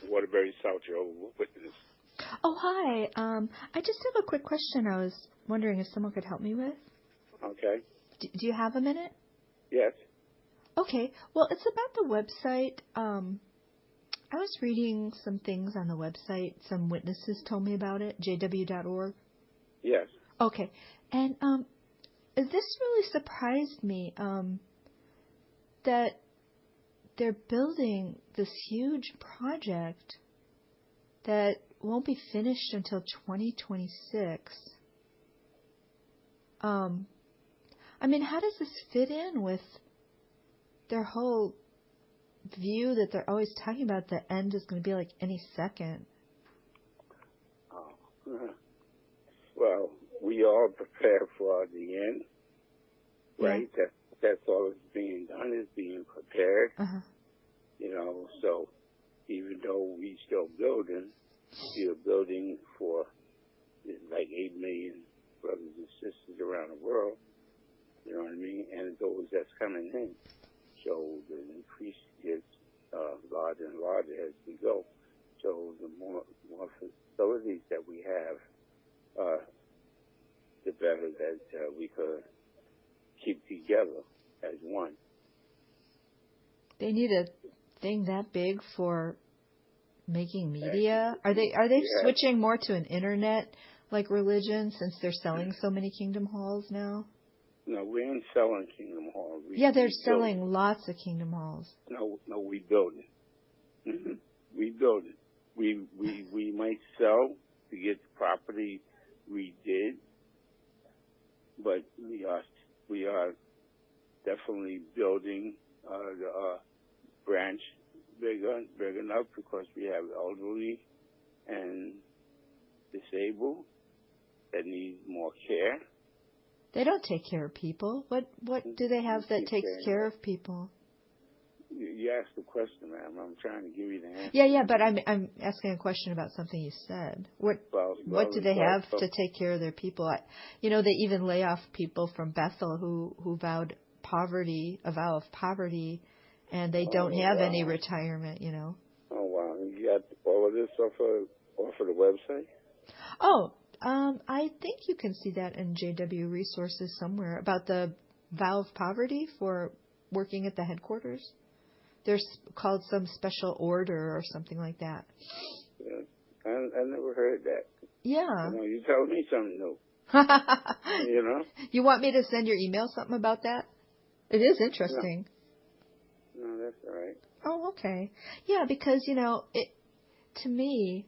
Waterbury, South Jehovah's Witness. Oh, hi. I just have a quick question I was wondering if someone could help me with. Okay. Do you have a minute? Yes. Okay. Well, it's about the website. I was reading some things on the website. Some witnesses told me about it, jw.org. Yes. Okay. And this really surprised me that they're building this huge project that won't be finished until 2026. I mean, how does this fit in with their whole view that they're always talking about the end is going to be like any second? Well, we all prepare for the end, right? Yeah. That's all that's being done is being prepared. Uh-huh. You know, so even though we still building, we're building for like 8 million brothers and sisters around the world. You know what I mean? And those that's coming in. So the increase is larger and larger as we go. So the more facilities that we have, the better that we could keep together as one. They need a thing that big for making media? Are they switching more to an internet like religion since they're selling so many Kingdom Halls now? No, we ain't selling Kingdom Halls. They're selling lots of Kingdom Halls. No, we build it. Mm-hmm. We build it. We might sell to get the property we did, but we are definitely building the branch big enough because we have elderly and disabled that need more care. They don't take care of people. What do they have that takes care of people? You asked the question, ma'am. I'm trying to give you the answer. Yeah, but I'm asking a question about something you said. What do they have to take care of their people? They even lay off people from Bethel who vowed a vow of poverty, and they don't have any retirement, Oh, wow. You got all of this off of the website? Oh, I think you can see that in JW Resources somewhere about the vow of poverty for working at the headquarters. There's called some special order or something like that. Yeah, I never heard that. Yeah. You're telling me something new. You want me to send your email something about that? It is interesting. No, that's all right. Oh, okay. Yeah, because, to me,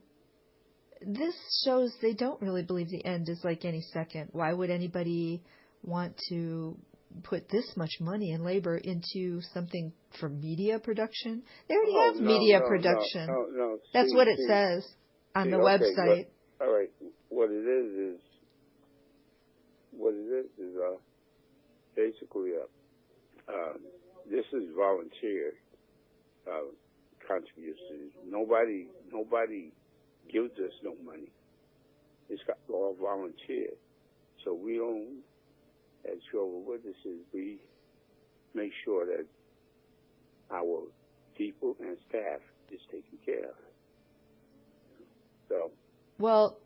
this shows they don't really believe the end is like any second. Why would anybody want to put this much money and labor into something for media production? They already have media production. No. That's what it says on the website. All right. What it is basically this is volunteer contributions. Nobody gives us no money. It's all volunteer. So we don't, as Jehovah's Witnesses, we make sure that our people and staff is taken care of. So. Well,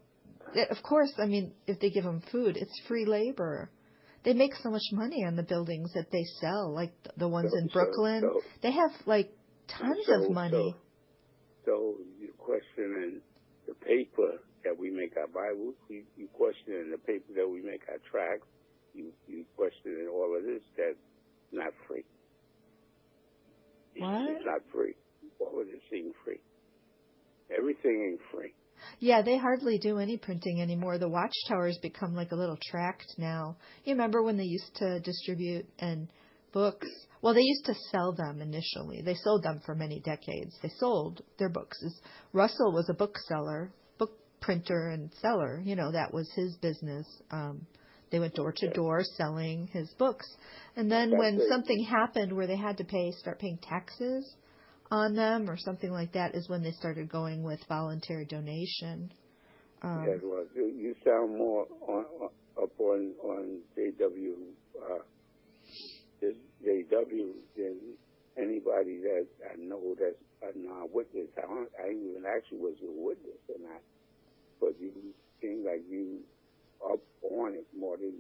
of course, if they give them food, it's free labor. They make so much money on the buildings that they sell, like the ones in Brooklyn. They have, tons of money. So you question the paper that we make our Bibles, you question the paper that we make our tracts, you question all of this that's not free. What? It's not free. All of this ain't free. Everything ain't free. Yeah, they hardly do any printing anymore. The Watchtower's become like a little tract now. You remember when they used to distribute books? Well, they used to sell them initially. They sold them for many decades. They sold their books. Russell was a bookseller, book printer and seller. That was his business. They went door to door selling his books. And then when something happened where they had to start paying taxes on them or something like that is when they started going with voluntary donation. Yes, well, you sound more up on JW than anybody that I know that's a non-witness. I even actually was a witness or not. But you seem like you up on it more than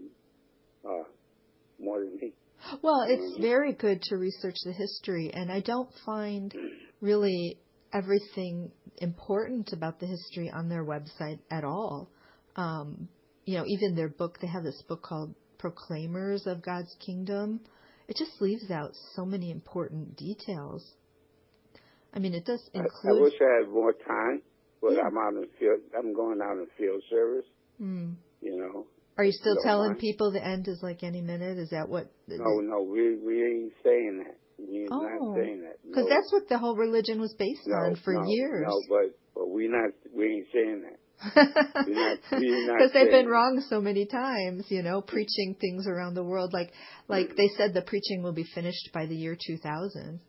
me. Well, it's very good to research the history, and I don't find really everything important about the history on their website at all. Even their book, they have this book called Proclaimers of God's Kingdom. It just leaves out so many important details. I mean, it does include... I wish I had more time, but I'm out in the field. I'm going out in field service, Are you still telling people the end is like any minute? Is that what... No, we ain't saying that. We ain't not saying that. Because that's what the whole religion was based on for years. No, but we ain't saying that. Because they've been wrong so many times, preaching things around the world. Like they said the preaching will be finished by the year 2000.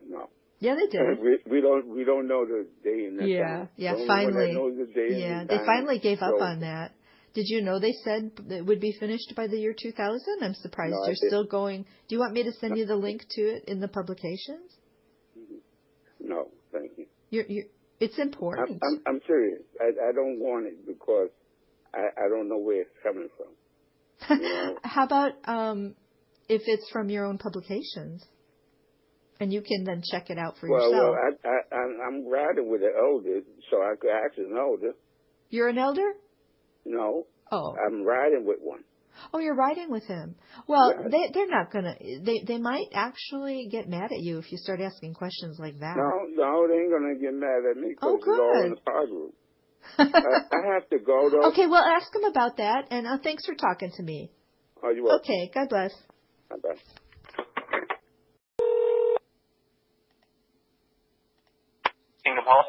No. Yeah, they did. We don't know the day and the time. Yeah, the finally. Knows the day and the they time. finally gave up on that. Did you know they said it would be finished by the year 2000? I'm surprised you're still going. Do you want me to send you the link to it in the publications? No, thank you. It's important. I'm serious. I don't want it because I don't know where it's coming from. How about if it's from your own publications? And you can then check it out for yourself. Well, I'm riding with an elder, so I could ask an elder. You're an elder? No. Oh. I'm riding with one. Oh, you're riding with him. Well, they're not gonna. They might actually get mad at you if you start asking questions like that. No, they ain't gonna get mad at me because it's all in the car group. I have to go though. Okay, well, ask them about that, and thanks for talking to me. Oh, you're welcome. Okay, God bless. Bye. Kingdom Hall.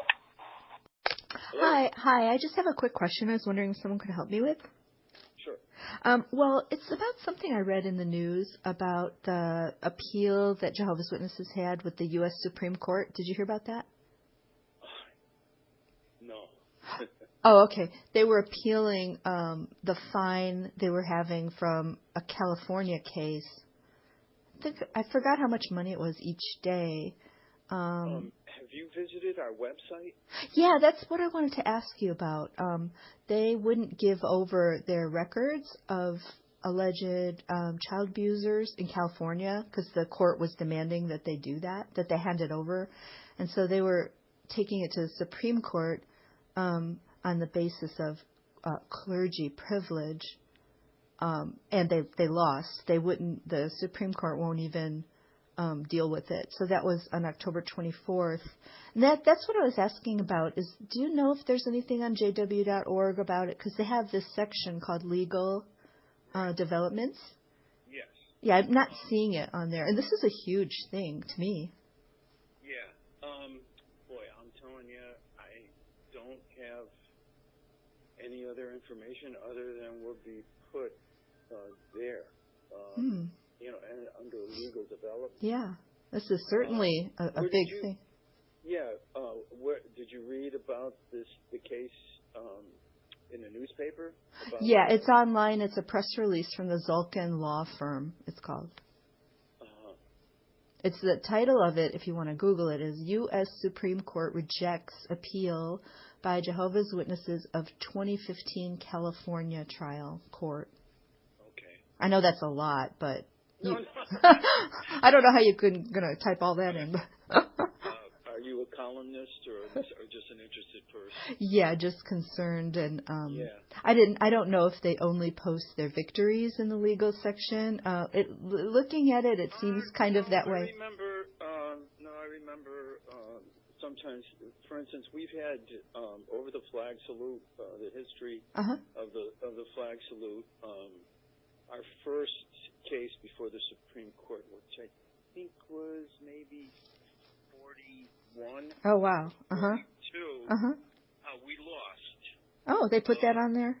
Hi. I just have a quick question. I was wondering if someone could help me with. Sure. Well, it's about something I read in the news about the appeal that Jehovah's Witnesses had with the U.S. Supreme Court. Did you hear about that? No. Oh, okay. They were appealing the fine they were having from a California case. I forgot how much money it was each day. Have you visited our website? Yeah, that's what I wanted to ask you about. They wouldn't give over their records of alleged child abusers in California because the court was demanding that they do that they hand it over. And so they were taking it to the Supreme Court on the basis of clergy privilege. And they lost. The Supreme Court won't even deal with it. So that was on October 24th. And that's what I was asking about is, do you know if there's anything on jw.org about it? Because they have this section called Legal Developments. Yes. Yeah, I'm not seeing it on there. And this is a huge thing to me. Yeah. Boy, I'm telling you, I don't have any other information other than what we put there. And under legal development. Yeah, this is certainly a big thing. Yeah, where did you read about the case in the newspaper? Yeah, it's online. It's a press release from the Zulkin Law Firm. It's called. It's the title of it. If you want to Google it, is U.S. Supreme Court rejects appeal by Jehovah's Witnesses of 2015 California trial court. Okay. I know that's a lot, but. No. I don't know how you're gonna type all that in. Are you a columnist or just an interested person? Yeah, just concerned, and yeah. I don't know if they only post their victories in the legal section. Looking at it, it seems kind of that way. I remember. Sometimes, for instance, we've had over the flag salute, the history of the flag salute. Our first case before the Supreme Court, which I think was maybe 41. Oh, wow. 42. We lost. Oh, they put that on there?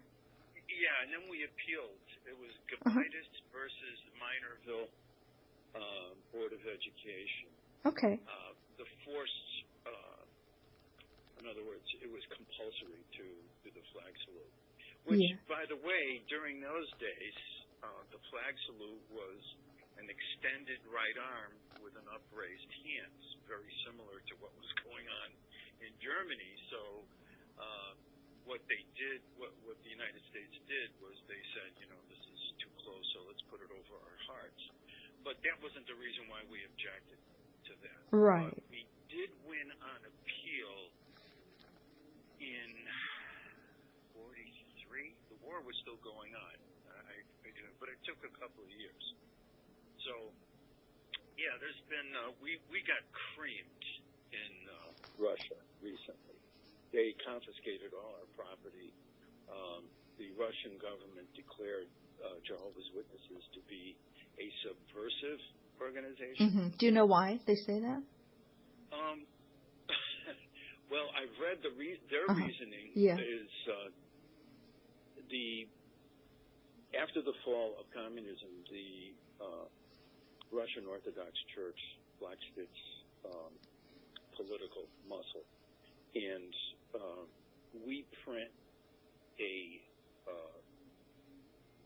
Yeah, and then we appealed. It was Gabitis versus Minorville Board of Education. Okay. The forced, in other words, it was compulsory to do the flag salute. Which, by the way, during those days, the flag salute was an extended right arm with an upraised hand, very similar to what was going on in Germany. So what they did, what the United States did, was they said, this is too close, so let's put it over our hearts. But that wasn't the reason why we objected to that. Right. We did win on appeal in 43. The war was still going on, but it took a couple of years. So, yeah, there's been we got creamed in Russia recently. They confiscated all our property. The Russian government declared Jehovah's Witnesses to be a subversive organization. Mm-hmm. Do you know why they say that? Well, I've read their reasoning is after the fall of communism, the Russian Orthodox Church flexed its political muscle, and we print a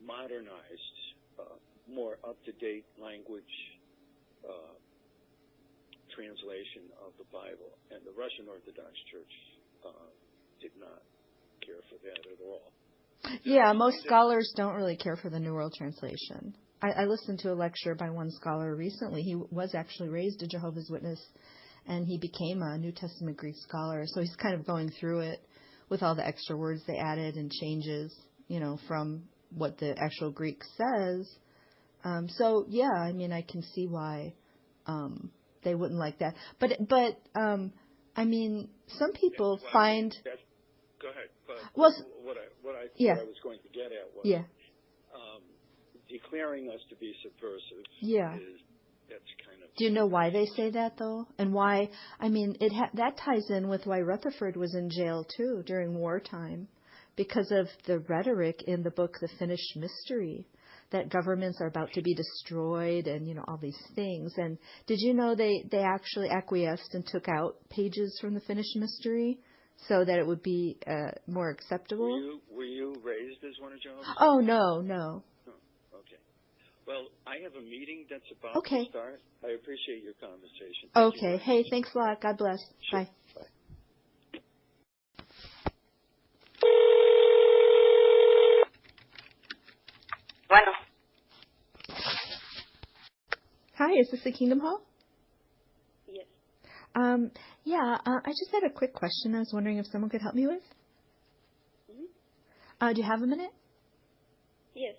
modernized, more up-to-date language translation of the Bible, and the Russian Orthodox Church did not care for that at all. Yeah, most scholars don't really care for the New World Translation. I listened to a lecture by one scholar recently. He was actually raised a Jehovah's Witness, and he became a New Testament Greek scholar. So he's kind of going through it with all the extra words they added and changes, from what the actual Greek says. So, yeah, I mean, I can see why they wouldn't like that. But I mean, some people find... Go ahead. But well, what I was going to get at was declaring us to be subversive. Yeah. That's kind of... Do you know why they say that, though? And why? I mean, that ties in with why Rutherford was in jail, too, during wartime, because of the rhetoric in the book, The Finished Mystery, that governments are about to be destroyed and, all these things. And did you know they actually acquiesced and took out pages from The Finished Mystery so that it would be more acceptable? Were you raised as one of Jehovah's? Oh, no. Okay. Well, I have a meeting that's about to start. I appreciate your conversation. Okay. Hey, thanks a lot. God bless. Sure. Bye. Bueno. Hi, is this the Kingdom Hall? Yes. I just had a quick question I was wondering if someone could help me with. Mm-hmm. Do you have a minute? Yes.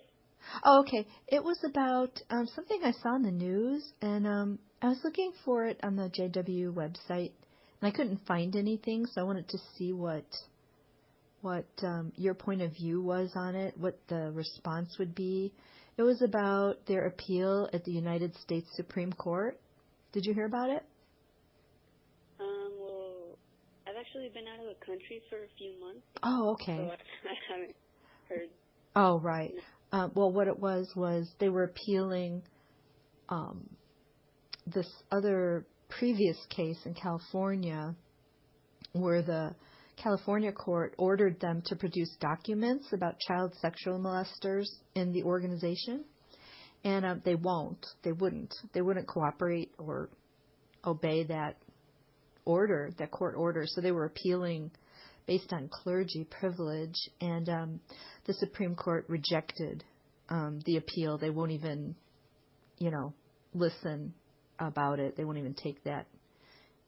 Oh, okay. It was about something I saw in the news, and I was looking for it on the JW website, and I couldn't find anything, so I wanted to see what your point of view was on it, what the response would be. It was about their appeal at the United States Supreme Court. Did you hear about it? Well, I've actually been out of the country for a few months. Oh, okay. So I haven't heard. Oh, right. Well, what it was they were appealing this other previous case in California where the California court ordered them to produce documents about child sexual molesters in the organization, and they wouldn't cooperate or obey that court order. So they were appealing based on clergy privilege, and the Supreme Court rejected the appeal. They won't even, listen about it. They won't even take that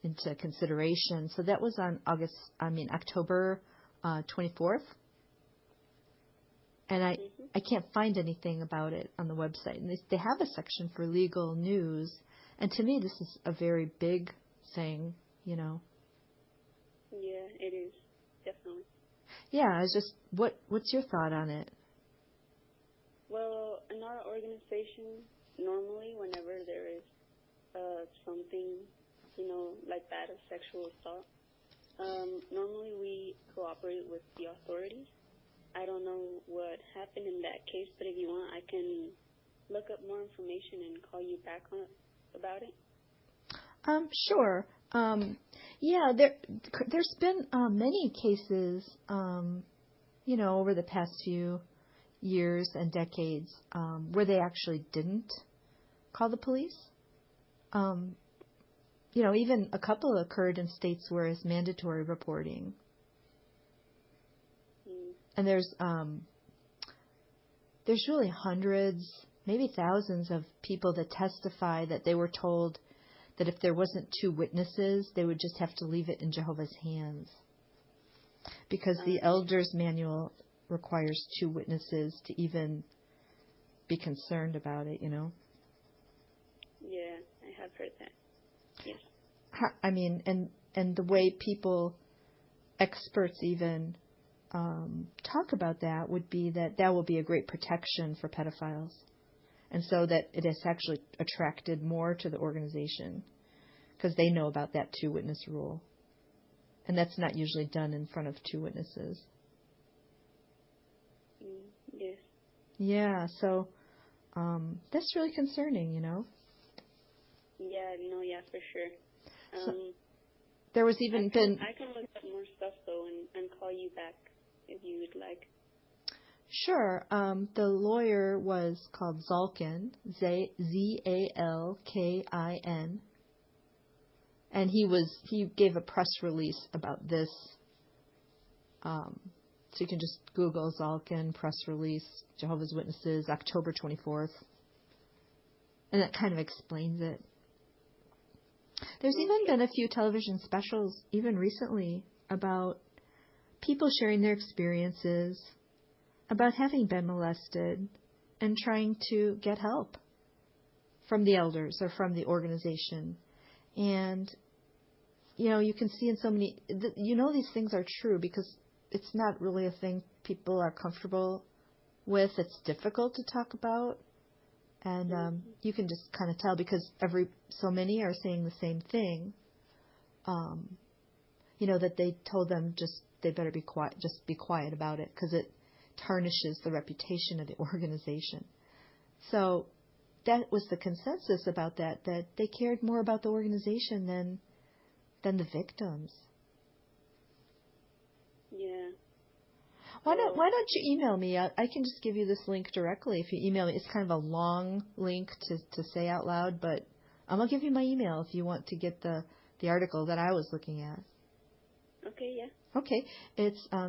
into consideration. So that was on October 24th. And I can't find anything about it on the website. And they have a section for legal news. And to me, this is a very big thing, Yeah, it is. Definitely. Yeah, I was just, what's your thought on it? Well, in our organization, normally whenever there is something, like that, of sexual assault, normally we cooperate with the authorities. I don't know what happened in that case, but if you want, I can look up more information and call you back about it. Sure. There's been many cases, over the past few years and decades where they actually didn't call the police. Even a couple occurred in states where it's mandatory reporting. And there's really hundreds, maybe thousands of people that testify that they were told that if there wasn't 2 witnesses, they would just have to leave it in Jehovah's hands. Because the Elders Manual requires 2 witnesses to even be concerned about it, Yeah, I have heard that. Yes. I mean, and the way experts even talk about that would be that will be a great protection for pedophiles. And so that it has actually attracted more to the organization because they know about that 2-witness rule. And that's not usually done in front of 2 witnesses. Yes. Yeah, so that's really concerning, Yeah, yeah, for sure. There was even I can look up more stuff, though, and call you back if you would like. Sure. The lawyer was called Zalkin, Zalkin, and he gave a press release about this. So you can just Google Zalkin press release, Jehovah's Witnesses, October 24th, and that kind of explains it. There's even been a few television specials, even recently, about people sharing their experiences about having been molested and trying to get help from the elders or from the organization. And, you can see in so many, these things are true because it's not really a thing people are comfortable with. It's difficult to talk about. And you can just kind of tell because so many are saying the same thing, that they told them they better be quiet, just be quiet about it because it tarnishes the reputation of the organization. So that was the consensus about that they cared more about the organization than the victims. Yeah. Why don't you email me? I can just give you this link directly if you email me. It's kind of a long link to say out loud, but I'm going to give you my email if you want to get the article that I was looking at. Okay, yeah. Okay. It's